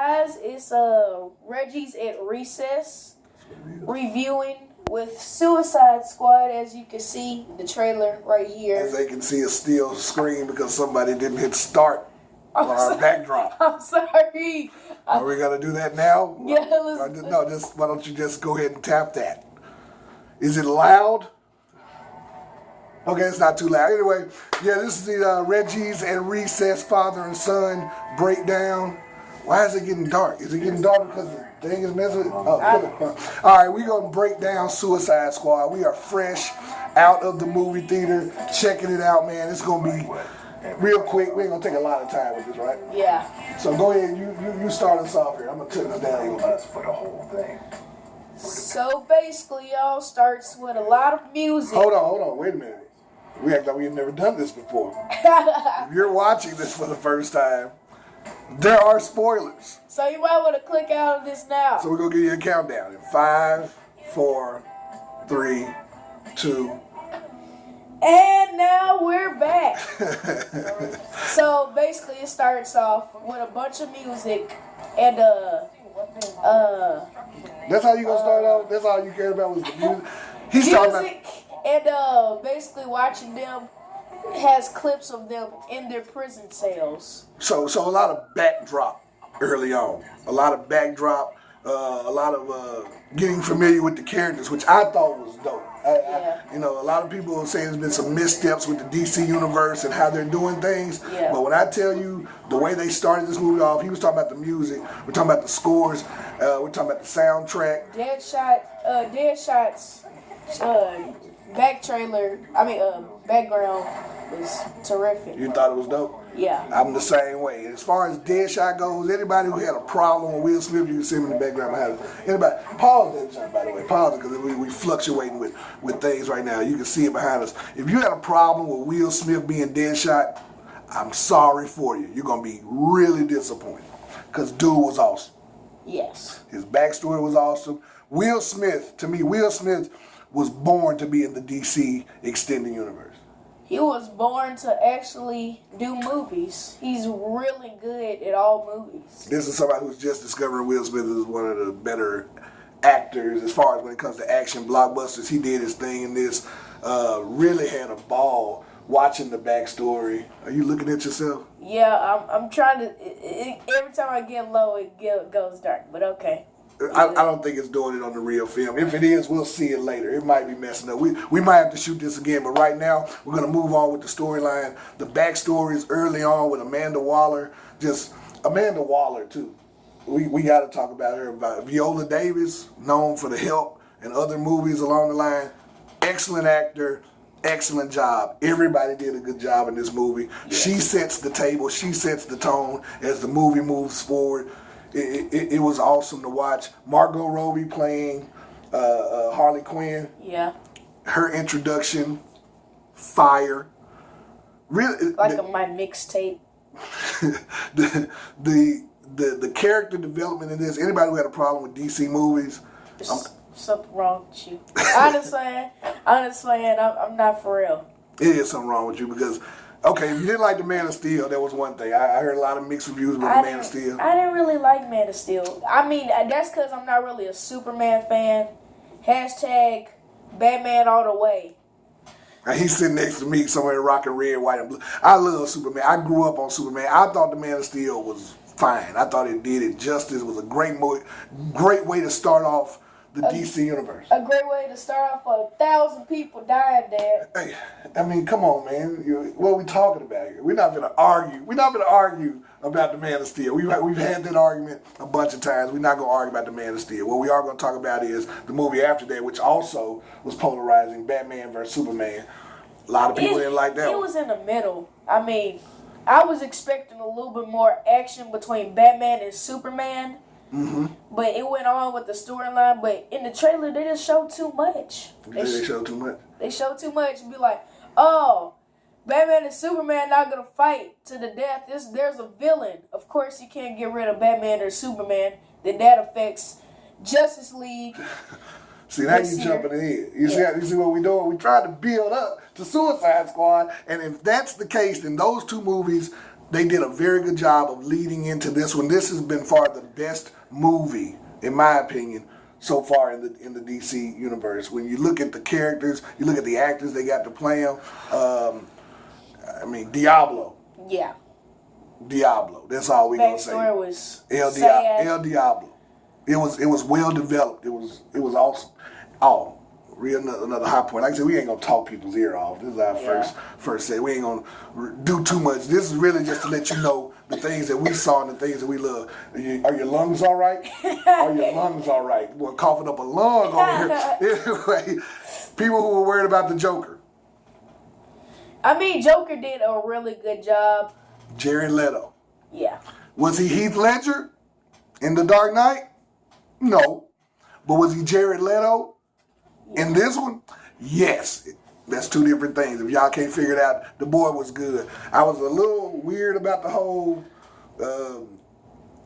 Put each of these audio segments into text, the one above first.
guys? It's Reggies at Recess reviewing with Suicide Squad. As you can see, the trailer right here. As they can see, a still screen because somebody didn't hit start on our backdrop. I'm sorry. Are we gonna do that now? Yeah. No, just why don't you just go ahead and tap that? Is it loud? Okay, it's not too loud. Anyway, yeah, this is the Reggies and Recess father and son breakdown. Why is it getting dark? Is it getting dark because the thing is messing with it? Oh, all right, we're going to break down Suicide Squad. We are fresh out of the movie theater, checking it out, man. It's going to be real quick. We ain't going to take a lot of time with this, right? Yeah. So go ahead. You start us off here. I'm going to turn this down a little bit. For the whole thing. So basically, y'all starts with a lot of music. Hold on. Wait a minute. We act like we have never done this before. If you're watching this for the first time, there are spoilers. So you might want to click out of this now. So we're going to give you a countdown in 5, 4, 3, 2. And now we're back. So basically, it starts off with a bunch of music and That's how you gonna start out? That's all you care about was the music? He's talking about... and basically watching them has clips of them in their prison cells. So a lot of backdrop early on. A lot of backdrop, a lot of getting familiar with the characters, which I thought was dope. A lot of people say there's been some missteps with the DC universe and how they're doing things. Yeah. But when I tell you the way they started this movie off, he was talking about the music, we're talking about the scores, we're talking about the soundtrack. Deadshot's background was terrific. You thought it was dope? Yeah. I'm the same way. As far as Deadshot goes, anybody who had a problem with Will Smith, you can see him in the background behind him. Anybody, pause that jump, by the way. Pause it, because we fluctuating with things right now. You can see it behind us. If you had a problem with Will Smith being Deadshot, I'm sorry for you. You're going to be really disappointed, because dude was awesome. Yes. His backstory was awesome. Will Smith was born to be in the DC extended universe. He was born to actually do movies. He's really good at all movies. This is somebody who's just discovering Will Smith as one of the better actors as far as when it comes to action blockbusters. He did his thing in this. Really had a ball watching the backstory. Are you looking at yourself? Yeah, I'm trying to. Every time I get low, it goes dark. But okay. I don't think it's doing it on the real film. If it is, we'll see it later. It might be messing up. We might have to shoot this again, but right now we're going to move on with the storyline. The backstory is early on with Amanda Waller. Just Amanda Waller, too. We got to talk about her. About Viola Davis, known for The Help and other movies along the line. Excellent actor. Excellent job. Everybody did a good job in this movie. Yes. She sets the table. She sets the tone as the movie moves forward. It was awesome to watch. Margot Robbie playing Harley Quinn. Yeah. Her introduction, fire. Really, my mixtape. the character development in this. Anybody who had a problem with DC movies, something wrong with you. Honestly, I'm not for real. It is something wrong with you because. Okay, if you didn't like The Man of Steel, that was one thing. I heard a lot of mixed reviews about The Man of Steel. I didn't really like Man of Steel. I mean, that's because I'm not really a Superman fan. Hashtag Batman all the way. And he's sitting next to me somewhere rocking red, white, and blue. I love Superman. I grew up on Superman. I thought The Man of Steel was fine. I thought it did it justice. It was a great way to start off the DC universe. A great way to start off 1,000 people dying there. Hey, I mean, come on, man. What are we talking about here? We're not going to argue. We're not going to argue about The Man of Steel. We've had that argument a bunch of times. We're not going to argue about The Man of Steel. What we are going to talk about is the movie after that, which also was polarizing, Batman versus Superman. A lot of people didn't like that. It was in the middle. I mean, I was expecting a little bit more action between Batman and Superman. Mm-hmm. But it went on with the storyline. But in the trailer, they just showed too much. They showed too much? They showed too much and be like, oh, Batman and Superman not going to fight to the death. There's a villain. Of course, you can't get rid of Batman or Superman. Then that affects Justice League. See, now you jumping ahead. You see what we're doing? We tried to build up to Suicide Squad. And if that's the case, then those two movies they did a very good job of leading into this one. This has been far the best movie, in my opinion, so far in the DC universe. When you look at the characters, you look at the actors they got to play them. Diablo. Yeah. Diablo. That's all we gonna say. Backstory was El Diablo. It was well developed. It was awesome. Oh, another high point. Like I said, we ain't gonna talk people's ear off. This is our first set. We ain't gonna do too much. This is really just to let you know the things that we saw and the things that we love. Are your lungs all right? Are your lungs all right? Boy, coughing up a lung over here. Anyway, people who were worried about the Joker. I mean, Joker did a really good job. Jared Leto. Yeah. Was he Heath Ledger in The Dark Knight? No. But was he Jared Leto in this one? Yes. That's two different things. If y'all can't figure it out, the boy was good. I was a little weird about the whole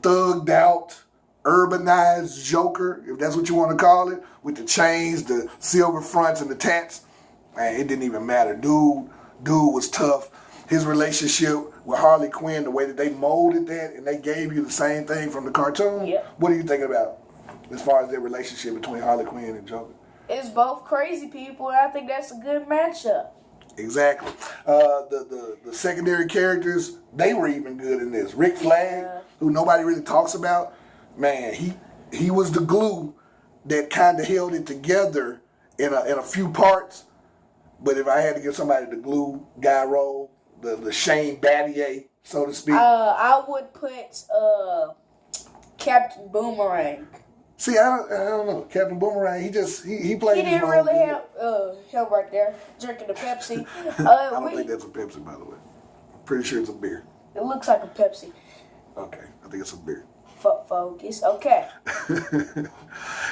thugged out, urbanized Joker, if that's what you want to call it, with the chains, the silver fronts, and the tats. Man, it didn't even matter. Dude was tough. His relationship with Harley Quinn, the way that they molded that and they gave you the same thing from the cartoon. Yeah. What are you thinking about as far as their relationship between Harley Quinn and Joker? It's both crazy people, and I think that's a good matchup. Exactly. The secondary characters, they were even good in this. Rick Flag, who nobody really talks about, man, he was the glue that kind of held it together in a few parts. But if I had to give somebody the glue guy role, the Shane Battier, so to speak, I would put Captain Boomerang. See, I don't know. Captain Boomerang, he played. He didn't really help right there, drinking the Pepsi. I don't think that's a Pepsi, by the way. Pretty sure it's a beer. It looks like a Pepsi. Okay, I think it's a beer. Focus. Okay.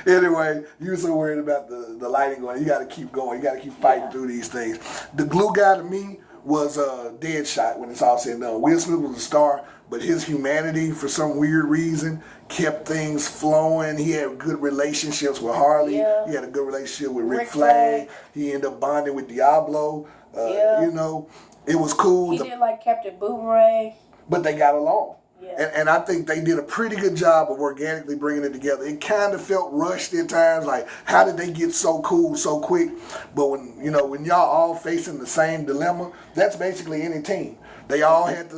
Anyway, you were so worried about the lighting going. You got to keep going. You got to keep fighting through these things. The glue guy to me was Deadshot when it's all said and done. Will Smith was a star, but his humanity, for some weird reason, kept things flowing. He had good relationships with Harley. Yeah. He had a good relationship with Rick Flag. He ended up bonding with Diablo. You know, it was cool. He did like Captain Boomerang. But they got along. Yeah. And I think they did a pretty good job of organically bringing it together. It kind of felt rushed at times, like how did they get so cool so quick? But when y'all all facing the same dilemma, that's basically any team. They all had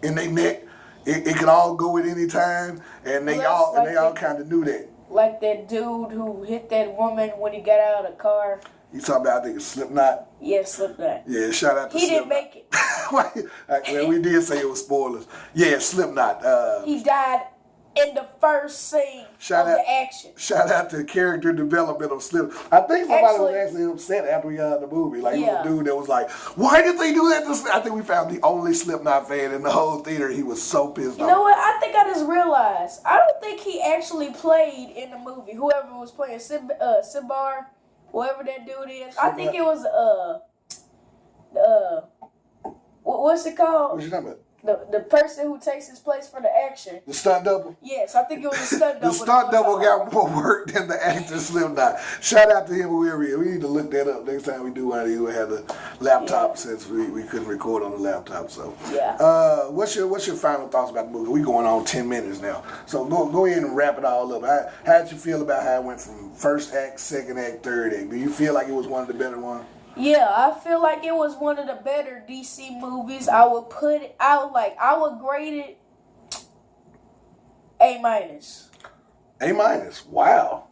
in their neck. It could all go at any time, and they all kind of knew that. Like that dude who hit that woman when he got out of the car. You talking about, I think it's Slipknot? Yeah, Slipknot. Yeah, shout out to He Slipknot. didn't make it. Well, we did say it was spoilers. Yeah, Slipknot. He died in the first scene of the action. Shout out to character development of Slipknot. I think somebody was actually upset after we got out of the movie. Like, a dude that was like, why did they do that to Slipknot? I think we found the only Slipknot fan in the whole theater. He was so pissed off. You know what? I think I just realized. I don't think he actually played in the movie. Whoever was playing Sibar, whoever that dude is. I think it was what's it called? What you talking about? The person who takes his place for the action. The stunt double? Yes, I think it was the stunt double. The stunt double got more work than the actor Slipknot. Shout out to him, whoever he is. We need to look that up next time we do one of these. We have the laptop since we couldn't record on the laptop. So what's your final thoughts about the movie? We going on 10 minutes now. So go ahead and wrap it all up. How did you feel about how it went from first act, second act, third act? Do you feel like it was one of the better ones? Yeah, I feel like it was one of the better DC movies. I would grade it A-. A-. Wow.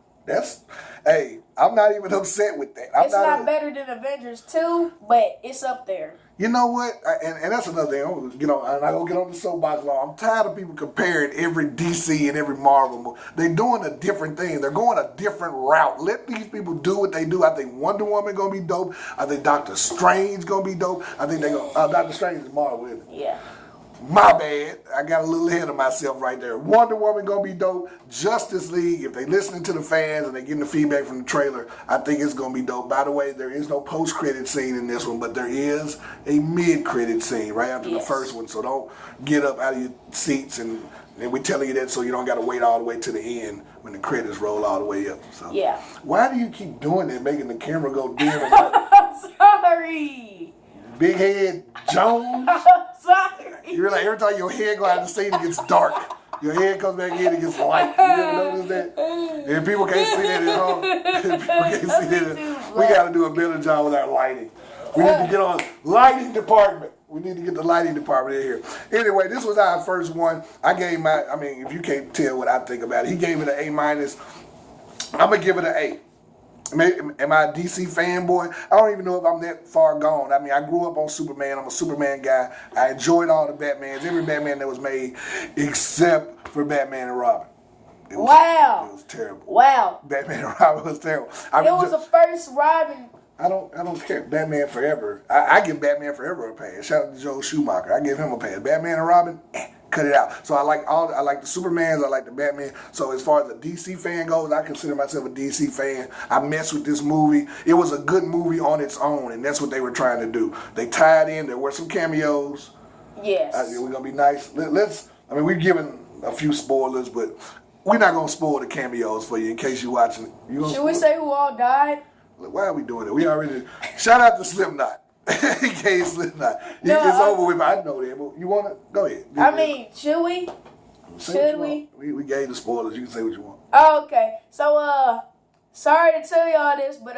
I'm not even upset with that. It's not better than Avengers 2, but it's up there. You know what? And that's another thing. I'm not going to get on the soapbox long. I'm tired of people comparing every DC and every Marvel movie. They're doing a different thing. They're going a different route. Let these people do what they do. I think Wonder Woman going to be dope. I think Doctor Strange going to be dope. I think Doctor Strange is Marvel, isn't it? Yeah. My bad. I got a little ahead of myself right there. Wonder Woman gonna be dope. Justice League, if they listening to the fans and they getting the feedback from the trailer, I think it's gonna be dope. By the way, there is no post-credit scene in this one, but there is a mid-credit scene right after the first one. So don't get up out of your seats and we're telling you that so you don't gotta wait all the way to the end when the credits roll all the way up. So why do you keep doing that, making the camera go dim? I'm sorry. Big Head Jones. Sorry. You realize every time your head go out the scene, it gets dark. Your head comes back in, it gets light. You ever notice that? And people can't see that at home. People can't see that. We got to do a better job with our lighting. We need to get on lighting department. We need to get the lighting department in here. Anyway, this was our first one. I gave if you can't tell what I think about it, he gave it an A-. I'm going to give it an A. Am I a DC fanboy? I don't even know if I'm that far gone. I mean, I grew up on Superman. I'm a Superman guy. I enjoyed all the Batmans, every Batman that was made, except for Batman and Robin. It was terrible. Wow. Batman and Robin was terrible. It was the first Robin. I don't care. Batman Forever. I give Batman Forever a pass. Shout out to Joel Schumacher. I give him a pass. Batman and Robin, cut it out. So I like the Supermans. I like the Batman. So as far as the DC fan goes, I consider myself a DC fan. I mess with this movie. It was a good movie on its own, and that's what they were trying to do. They tied in. There were some cameos. Yes. We're gonna be nice. We've given a few spoilers, but we're not gonna spoil the cameos for you in case you're watching. Should we say who all died? Why are we doing it? We already shout out to Slipknot. He gave Slipknot. No, it's over with. I know that. But you want to go ahead? Should we? Should we? We gave the spoilers. You can say what you want. Oh, okay. So sorry to tell y'all this, but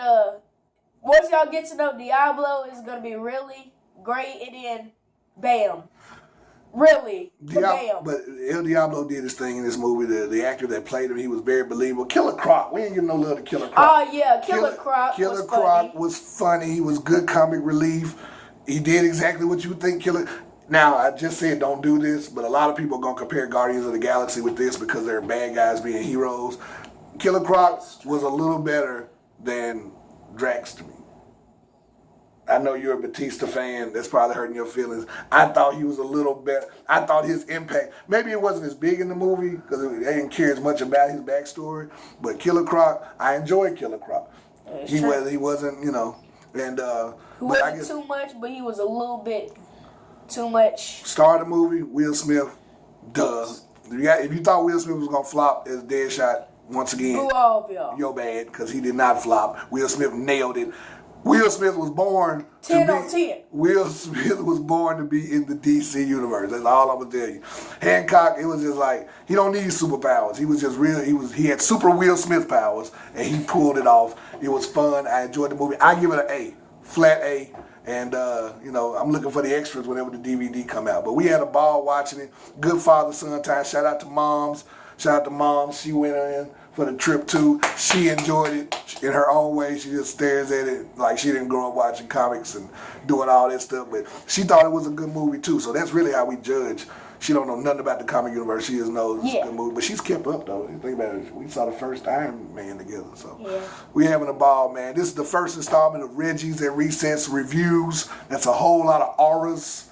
once y'all get to know Diablo, it's gonna be really great, and then bam. Really? Bam. But El Diablo did his thing in this movie. The actor that played him, he was very believable. Killer Croc. We ain't getting no love to Killer Croc. Oh, yeah. Killer Croc was funny. He was good comic relief. He did exactly what you think Killer... Now, I just said don't do this, but a lot of people are going to compare Guardians of the Galaxy with this because they're bad guys being heroes. Killer Croc was a little better than Drax to me. I know you're a Batista fan. That's probably hurting your feelings. I thought he was a little better. I thought his impact, maybe it wasn't as big in the movie because they didn't care as much about his backstory. But Killer Croc, I enjoyed Killer Croc. He wasn't, and he wasn't too much, but he was a little bit too much. Star of the movie, Will Smith. Duh. If you thought Will Smith was gonna flop as Deadshot, once again, you're bad because he did not flop. Will Smith nailed it. Will Smith was born 10 on 10. Will Smith was born to be in the DC universe. That's all I'm gonna tell you. Hancock, it was just like he don't need superpowers. He was just real. He had super Will Smith powers, and he pulled it off. It was fun. I enjoyed the movie. I give it an A, flat A. And I'm looking for the extras whenever the DVD come out. But we had a ball watching it. Good father-son time. Shout out to moms. She went in for the trip too. She enjoyed it in her own way. She just stares at it like she didn't grow up watching comics and doing all that stuff. But she thought it was a good movie too. So that's really how we judge. She don't know nothing about the comic universe. She just knows it's a good movie. But she's kept up though. Think about it. We saw the first Iron Man together. So we having a ball, man. This is the first installment of Reggies and Recess Reviews. That's a whole lot of auras.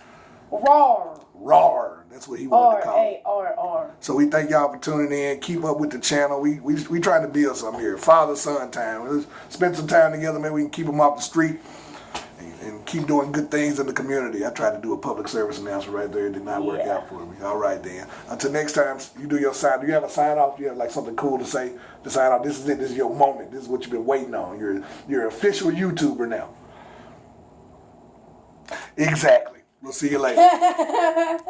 Rawr. That's what he wanted to call it. R-A-R-R. So we thank y'all for tuning in. Keep up with the channel. We trying to build something here. Father-son time. Let's spend some time together. Maybe we can keep them off the street and keep doing good things in the community. I tried to do a public service announcement right there. It did not work out for me. All right, Dan. Until next time, you do your sign. Do you have a sign off? Do you have like something cool to say to sign off? This is it. This is your moment. This is what you've been waiting on. You're an official YouTuber now. Exactly. We'll see you later.